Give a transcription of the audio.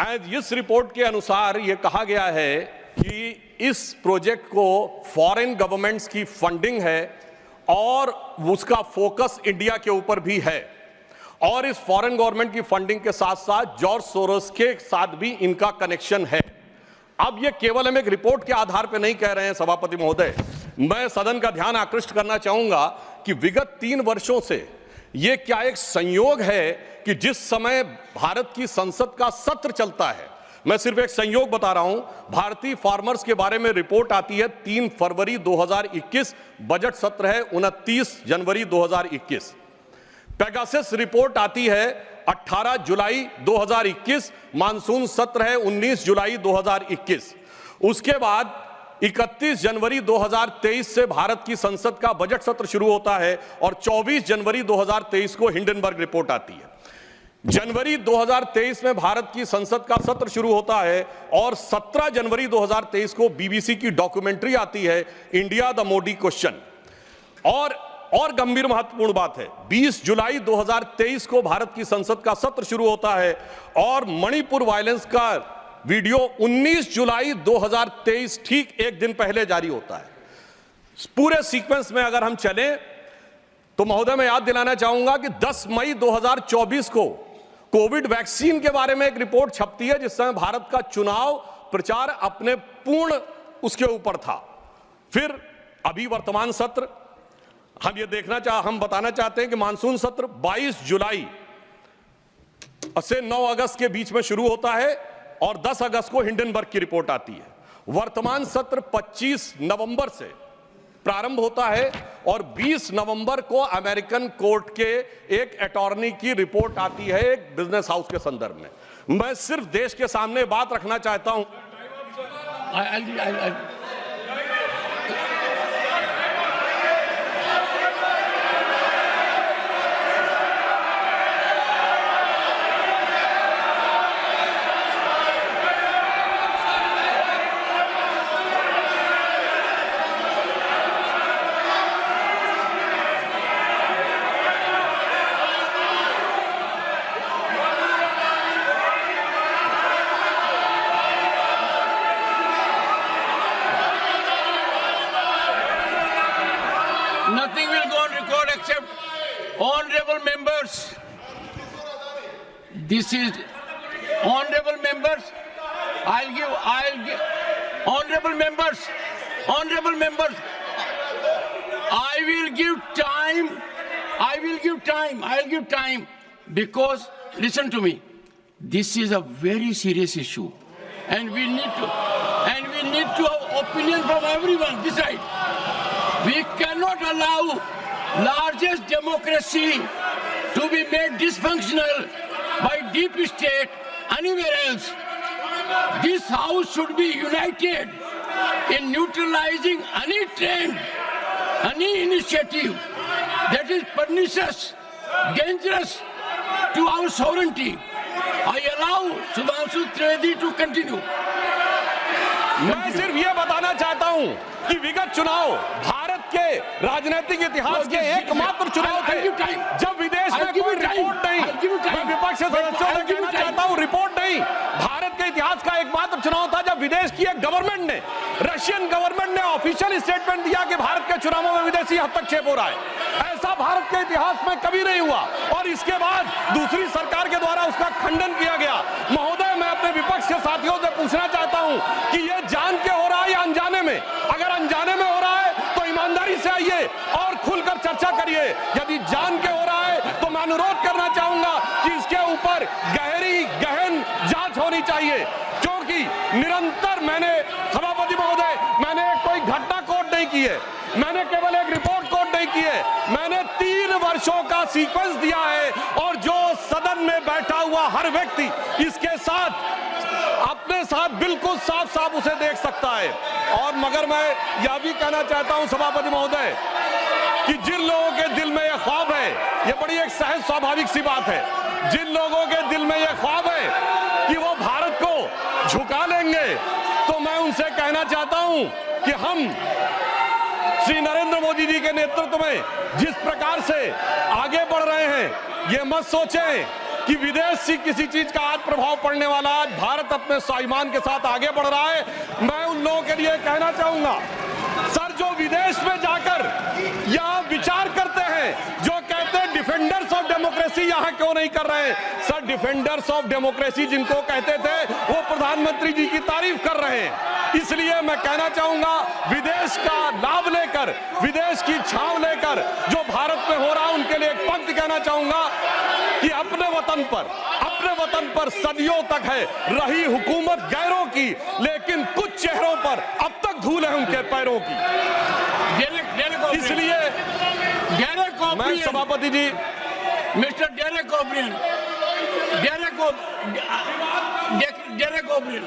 इस रिपोर्ट के अनुसार यह कहा गया है कि इस प्रोजेक्ट को फॉरेन गवर्नमेंट्स की फंडिंग है और उसका फोकस इंडिया के ऊपर भी है, और इस फॉरेन गवर्नमेंट की फंडिंग के साथ साथ जॉर्ज सोरोस के साथ भी इनका कनेक्शन है। अब ये केवल हम एक रिपोर्ट के आधार पर नहीं कह रहे हैं सभापति महोदय, मैं सदन का ध्यान आकृष्ट करना चाहूंगा कि विगत 3 वर्षों से यह क्या एक संयोग है कि जिस समय भारत की संसद का सत्र चलता है, मैं सिर्फ एक संयोग बता रहा हूं, भारतीय फार्मर्स के बारे में रिपोर्ट आती है 3 फरवरी 2021, बजट सत्र है 29 जनवरी 2021। पेगासस रिपोर्ट आती है 18 जुलाई 2021, मानसून सत्र है 19 जुलाई 2021। उसके बाद 31 जनवरी 2023 से भारत की संसद का बजट सत्र शुरू होता है और 24 जनवरी 2023 को हिंडनबर्ग रिपोर्ट आती है। जनवरी 2023 में भारत की संसद का सत्र शुरू होता है और 17 जनवरी 2023 को बीबीसी की डॉक्यूमेंट्री आती है, इंडिया द मोदी क्वेश्चन। और गंभीर महत्वपूर्ण बात है, 20 जुलाई 2023 को भारत की संसद का सत्र शुरू होता है और मणिपुर वायलेंस का वीडियो 19 जुलाई 2023 ठीक एक दिन पहले जारी होता है। पूरे सीक्वेंस में अगर हम चलें तो महोदय मैं याद दिलाना चाहूंगा कि 10 मई 2024 को कोविड वैक्सीन के बारे में एक रिपोर्ट छपती है, जिस समय भारत का चुनाव प्रचार अपने पूर्ण उसके ऊपर था। फिर अभी वर्तमान सत्र हम बताना चाहते हैं कि मानसून सत्र 22 जुलाई से 9 अगस्त के बीच में शुरू होता है और 10 अगस्त को हिंडनबर्ग की रिपोर्ट आती है। वर्तमान सत्र 25 नवंबर से प्रारंभ होता है और 20 नवंबर को अमेरिकन कोर्ट के एक अटॉर्नी की रिपोर्ट आती है एक बिजनेस हाउस के संदर्भ में। मैं सिर्फ देश के सामने बात रखना चाहता हूं। Nothing will go on record except honorable members. This is honorable members. I'll give honorable members. I will give time because listen to me. This is a very serious issue and we need to have opinion from everyone this side. We cannot allow largest democracy to be made dysfunctional by deep state anywhere else. This house should be united in neutralizing any trend, any initiative that is pernicious, dangerous to our sovereignty. I allow Sudhanshu Trivedi to continue. मैं सिर्फ ये बताना चाहता हूं कि विगत चुनाव भारत के राजनीतिक इतिहास के एकमात्र चुनाव थे जब विदेश में कोई रिपोर्ट नहीं, मैं विपक्ष सदस्यों से कहना चाहता हूं रिपोर्ट नहीं, भारत के इतिहास का एकमात्र चुनाव था जब विदेश की एक गवर्नमेंट ने, रशियन गवर्नमेंट ने ऑफिशियल स्टेटमेंट दिया कि भारत के चुनावों में विदेशी हस्तक्षेप हो रहा है। ऐसा भारत के इतिहास में कभी नहीं हुआ और इसके बाद दूसरी सरकार के द्वारा उसका खंडन किया गया। महोदय मैं अपने विपक्ष के साथियों से पूछना चाहता हूं कि यह जान के हो रहा है या अनजाने में? अगर अनजाने में हो रहा है तो ईमानदारी से आइए और खुलकर चर्चा करिए, यदि जान के हो रहा है तो मैं अनुरोध करना चाहूंगा कि इसके ऊपर गहन जांच होनी चाहिए, क्योंकि निरंतर मैंने सभापति महोदय कोई घटना कोट नहीं की है, मैंने केवल एक रिपोर्ट कोट नहीं की है, मैंने 3 वर्षों का सीक्वेंस दिया है और जो सदन में बैठा हुआ हर व्यक्ति इसके साथ अपने साथ बिल्कुल साफ साफ उसे देख सकता है। और मगर मैं यह भी कहना चाहता हूं सभापति महोदय कि जिन लोगों के दिल में यह ख्वाब है, यह बड़ी एक सहज स्वाभाविक सी बात है, जिन लोगों के दिल में यह ख्वाब है कि वो भारत को झुका लेंगे, तो मैं उनसे कहना चाहता हूं कि हम श्री नरेंद्र मोदी जी के नेतृत्व में जिस प्रकार से आगे बढ़ रहे हैं, ये मत सोचें कि विदेश से किसी चीज का आज प्रभाव पड़ने वाला, आज भारत अपने स्वाभिमान के साथ आगे बढ़ रहा है। मैं उन लोगों के लिए कहना चाहूंगा, सर जो विदेश में जाकर यहाँ विचार करते हैं, जो कहते हैं डिफेंडर्स ऑफ डेमोक्रेसी यहाँ क्यों नहीं कर रहे हैं? सर डिफेंडर्स ऑफ डेमोक्रेसी जिनको कहते थे वो प्रधानमंत्री जी की तारीफ कर रहे हैं। इसलिए मैं कहना चाहूंगा, विदेश का लाभ लेकर, विदेश की छांव लेकर जो भारत में हो रहा है, उनके लिए एक पंक्ति कहना चाहूंगा कि अपने वतन पर सदियों तक है रही हुकूमत गैरों की, लेकिन कुछ चेहरों पर अब तक धूल है उनके पैरों की। इसलिए मैं सभापति जी, mister Derek O'Brien, Derek O'Brien